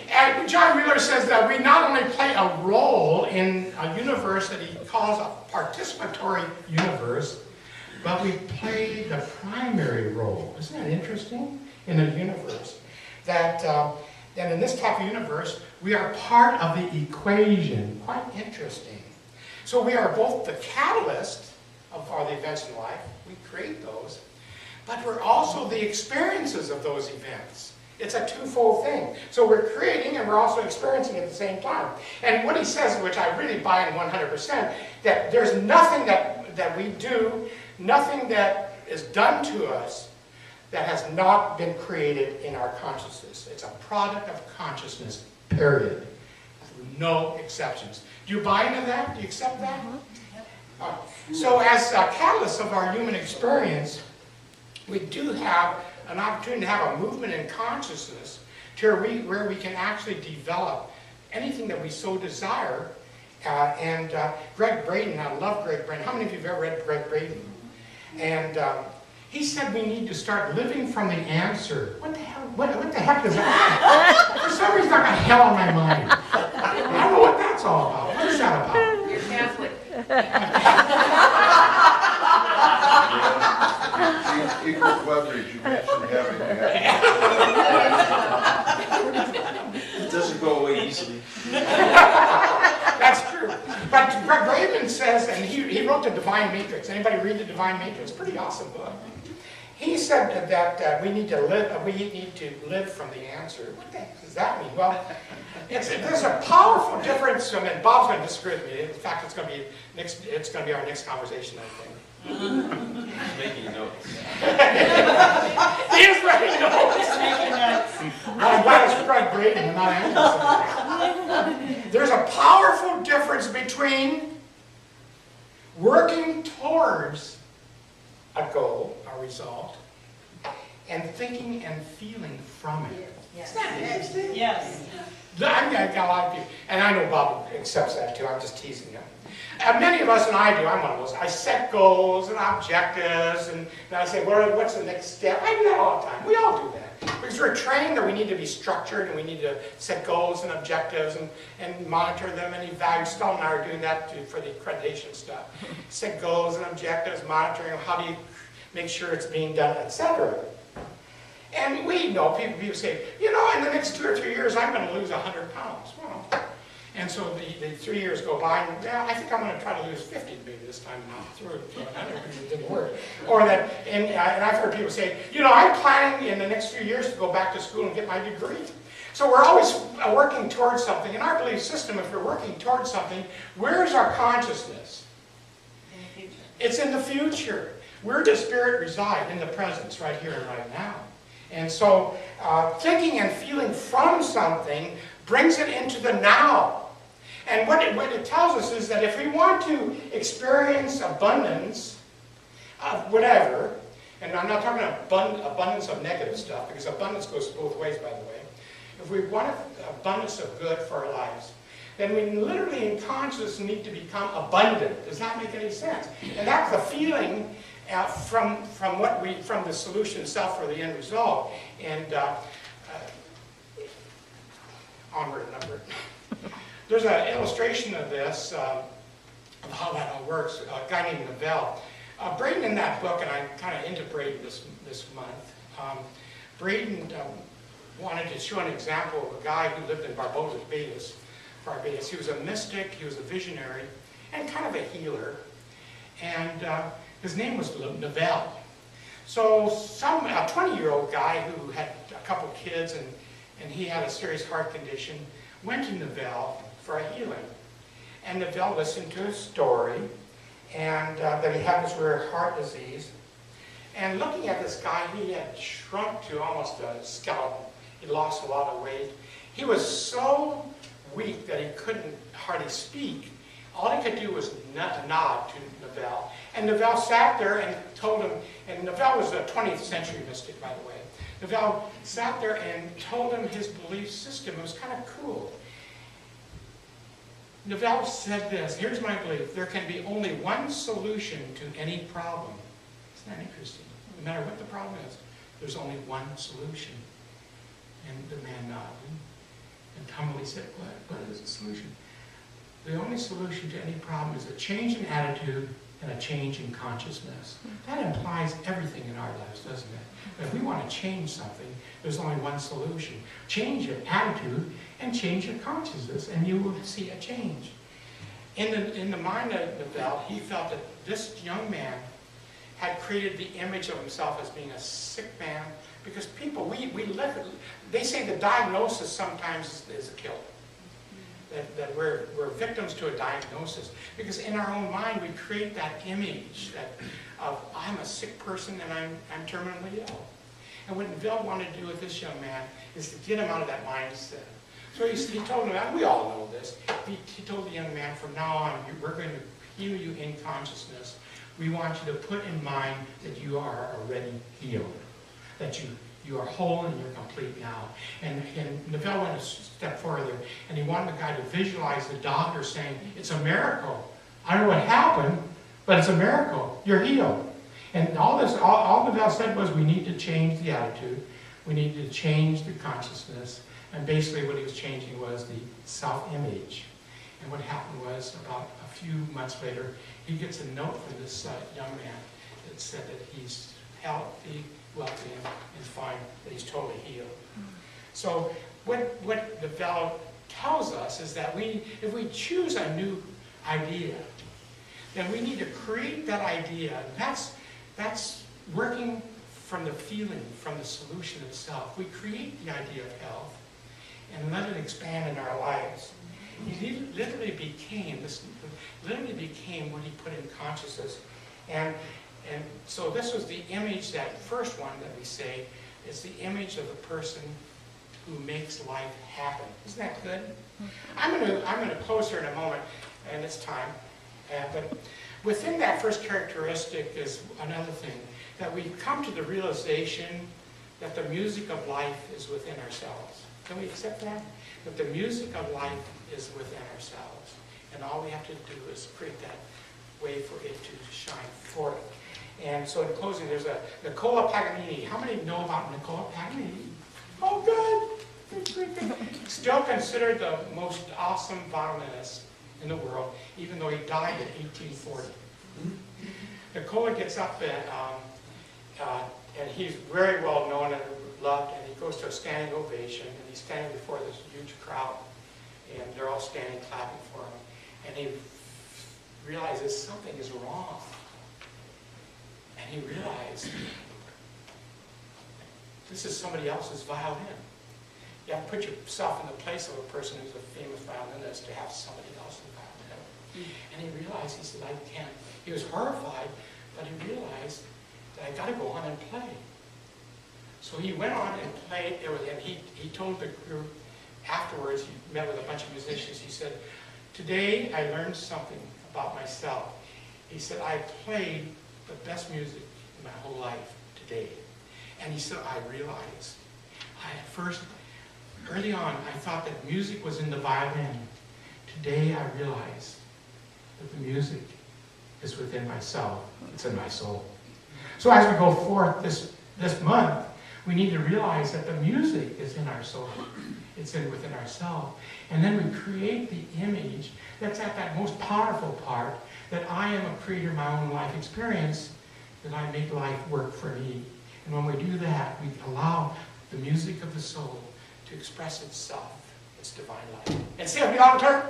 And John Wheeler says that we not only play a role in a universe that he calls a participatory universe, but we play the primary role. Isn't that interesting? In a universe. That in this type of universe, we are part of the equation. Quite interesting. So we are both the catalyst of all the events in life. We create those. But we're also the experiences of those events. It's a twofold thing. So we're creating and we're also experiencing at the same time. And what he says, which I really buy in 100%, that there's nothing that we do, nothing that is done to us that has not been created in our consciousness. It's a product of consciousness, period. No exceptions. Do you buy into that? Do you accept that? So as catalysts of our human experience, we do have an opportunity to have a movement in consciousness to where we can actually develop anything that we so desire. Greg Braden, I love Greg Braden. How many of you have ever read Greg Braden? And he said we need to start living from the answer. What the hell? What the heck is that? For some reason, I got hell on my mind. I don't know what that's all about. What is that about? You're Catholic. Equal coverage, you mentioned having that. It doesn't go away easily. That's true. But Greg Braden says, and he wrote The Divine Matrix. Anybody read The Divine Matrix? Pretty awesome book. He said that we need to live from the answer. What the heck does that mean? Well, there's a powerful difference. I mean, Bob's going to disagree with me. In fact, it's going to be our next conversation, I think. He's making notes. He is writing notes. I'm glad it's Greg Braden and not Angie. There's a powerful difference between working towards a goal, a result, and thinking and feeling from it. Yes. Isn't that interesting? Yes. I've got a lot of people, and I know Bob accepts that too. I'm just teasing him. Many of us, and I do, I'm one of those, I set goals and objectives, and I say, what's the next step? I do that all the time. We all do that. Because we're trained that we need to be structured, and we need to set goals and objectives and monitor them and evaluate. Stone and I are doing that for the accreditation stuff. Set goals and objectives, monitoring them, how do you make sure it's being done, etc. And we know, people say, in the next 2 or 3 years, I'm going to lose 100 pounds. Well, and so the 3 years go by, and I think I'm going to try to lose 50 maybe this time, not through it. It didn't work. Or that, and I've heard people say, I'm planning in the next few years to go back to school and get my degree. So we're always working towards something. In our belief system, if we're working towards something, where's our consciousness? In the future. It's in the future. Where does spirit reside? In the presence, right here and right now. And so thinking and feeling from something brings it into the now. And what it tells us is that if we want to experience abundance of whatever, and I'm not talking abundance of negative stuff, because abundance goes both ways, by the way. If we want abundance of good for our lives, then we literally in consciousness need to become abundant. Does that make any sense? And that's the feeling from the solution itself for the end result. And onward and upward. There's an illustration of this, of how that all works. A guy named Neville. Braden in that book, and I kind of into Braden this month. Braden wanted to show an example of a guy who lived in Barbados. He was a mystic, he was a visionary, and kind of a healer. And his name was Neville. So a 20-year-old guy who had a couple kids and he had a serious heart condition went to Neville for a healing. And Neville listened to his story and that he had this rare heart disease. And looking at this guy, he had shrunk to almost a skeleton. He lost a lot of weight. He was so weak that he couldn't hardly speak. All he could do was nod to Neville. And Neville sat there and told him, and Neville was a 20th century mystic, by the way. Neville sat there and told him his belief system. It was kind of cool. Neville said this, here's my belief, there can be only one solution to any problem. Isn't that interesting? No matter what the problem is, there's only one solution. And the man nodded and humbly said, what is the solution? The only solution to any problem is a change in attitude and a change in consciousness. That implies everything in our lives, doesn't it? If we want to change something, there's only one solution. Change your attitude and change your consciousness, and you will see a change. In the mind of Neville, he felt that this young man had created the image of himself as being a sick man, because people, they say the diagnosis sometimes is a killer. That we're victims to a diagnosis. Because in our own mind, we create that image of I'm a sick person and I'm terminally ill. And what Neville wanted to do with this young man is to get him out of that mindset. So he told him, and we all know this, he told the young man, from now on, we're going to heal you in consciousness. We want you to put in mind that you are already healed, that you are whole and you're complete now. And Neville went a step further, and he wanted the guy to visualize the doctor saying, it's a miracle. I don't know what happened, but it's a miracle. You're healed. And all Neville said was, we need to change the attitude. We need to change the consciousness. And basically what he was changing was the self-image. And what happened was, about a few months later, he gets a note from this young man that said that he's healthy, wealthy, and fine, that he's totally healed. So what Neville tells us is that if we choose a new idea, then we need to create that idea. That's working from the feeling, from the solution itself. We create the idea of health and let it expand in our lives. He literally became what he put in consciousness. And so this was the image, that first one that we say, is the image of a person who makes life happen. Isn't that good? I'm going to close here in a moment, and it's time. But within that first characteristic is another thing, that we come to the realization that the music of life is within ourselves. Can we accept that? That the music of life is within ourselves. And all we have to do is create that way for it to shine forth. And so in closing, there's a Nicola Paganini. How many know about Nicola Paganini? Oh, good. Still considered the most awesome violinist in the world, even though he died in 1840. Nicola gets up and he's very well known and loved, and he goes to a standing ovation, and he's standing before this huge crowd, and they're all standing clapping for him, and he realizes something is wrong. And he realized, this is somebody else's violin. You have to put yourself in the place of a person who's a famous violinist to have somebody else's violin. And he realized, he said, I can't. He was horrified, but he realized that I got to go on and play. So he went on and played, and he told the group afterwards, he met with a bunch of musicians, he said, today I learned something about myself. He said, I played the best music in my whole life today. And he said, I realized, early on, I thought that music was in the violin. Today I realized that the music is within myself. It's in my soul. So as we go forth this month, we need to realize that the music is in our soul. It's within ourselves. And then we create the image that's at that most powerful part, that I am a creator of my own life experience, that I make life work for me. And when we do that, we allow the music of the soul to express itself, its divine life. And say it with me, long term.